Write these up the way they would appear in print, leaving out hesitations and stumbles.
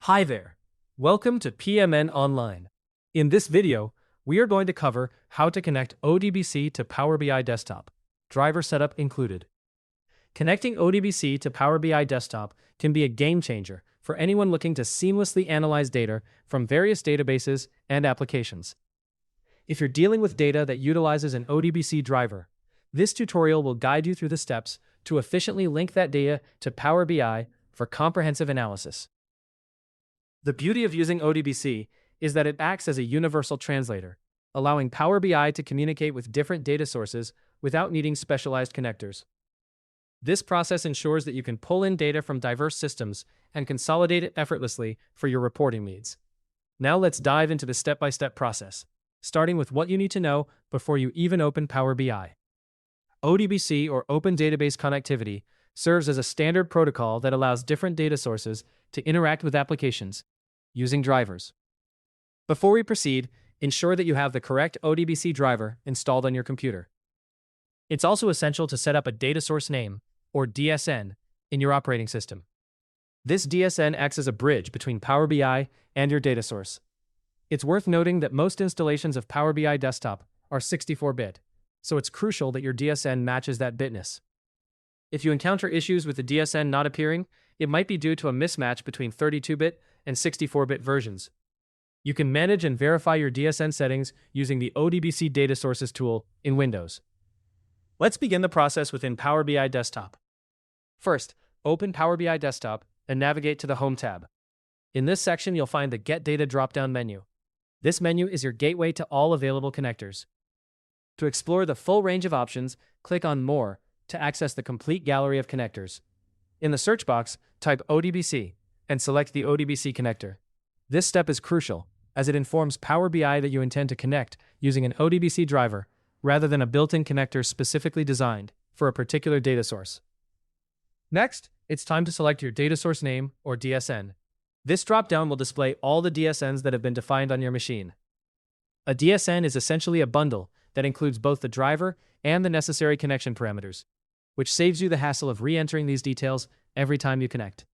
Hi there. Welcome to PMN Online. In this video, we are going to cover how to connect ODBC to Power BI Desktop, driver setup included. Connecting ODBC to Power BI Desktop can be a game changer for anyone looking to seamlessly analyze data from various databases and applications. If you're dealing with data that utilizes an ODBC driver, this tutorial will guide you through the steps to efficiently link that data to Power BI for comprehensive analysis. The beauty of using ODBC is that it acts as a universal translator, allowing Power BI to communicate with different data sources without needing specialized connectors. This process ensures that you can pull in data from diverse systems and consolidate it effortlessly for your reporting needs. Now let's dive into the step-by-step process, starting with what you need to know before you even open Power BI. ODBC, or Open Database Connectivity, serves as a standard protocol that allows different data sources to interact with applications using drivers. Before we proceed, ensure that you have the correct ODBC driver installed on your computer. It's also essential to set up a data source name, or DSN, in your operating system. This DSN acts as a bridge between Power BI and your data source. It's worth noting that most installations of Power BI Desktop are 64-bit, so it's crucial that your DSN matches that bitness. If you encounter issues with the DSN not appearing, it might be due to a mismatch between 32-bit and 64-bit versions. You can manage and verify your DSN settings using the ODBC Data Sources tool in Windows. Let's begin the process within Power BI Desktop. First, open Power BI Desktop and navigate to the Home tab. In this section, you'll find the Get Data drop-down menu. This menu is your gateway to all available connectors. To explore the full range of options, click on More to access the complete gallery of connectors. In the search box, type ODBC and select the ODBC connector. This step is crucial, as it informs Power BI that you intend to connect using an ODBC driver rather than a built-in connector specifically designed for a particular data source. Next, it's time to select your data source name, or DSN. This drop-down will display all the DSNs that have been defined on your machine. A DSN is essentially a bundle that includes both the driver and the necessary connection parameters, which saves you the hassle of re-entering these details every time you connect.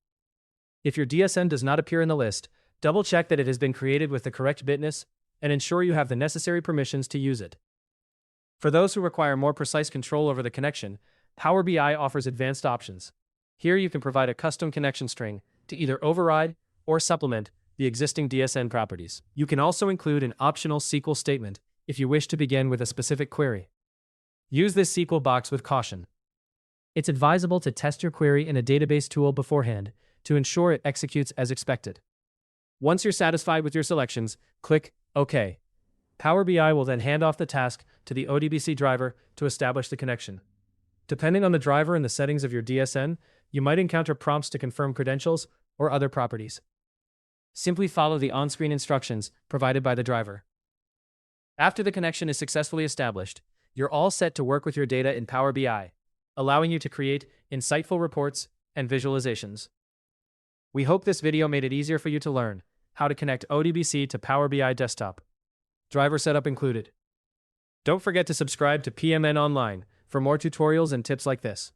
If your DSN does not appear in the list, double-check that it has been created with the correct bitness and ensure you have the necessary permissions to use it. For those who require more precise control over the connection, Power BI offers advanced options. Here you can provide a custom connection string to either override or supplement the existing DSN properties. You can also include an optional SQL statement if you wish to begin with a specific query. Use this SQL box with caution. It's advisable to test your query in a database tool beforehand to ensure it executes as expected. Once you're satisfied with your selections, click OK. Power BI will then hand off the task to the ODBC driver to establish the connection. Depending on the driver and the settings of your DSN, you might encounter prompts to confirm credentials or other properties. Simply follow the on-screen instructions provided by the driver. After the connection is successfully established, you're all set to work with your data in Power BI, allowing you to create insightful reports and visualizations. We hope this video made it easier for you to learn how to connect ODBC to Power BI Desktop, driver setup included. Don't forget to subscribe to PMN Online for more tutorials and tips like this.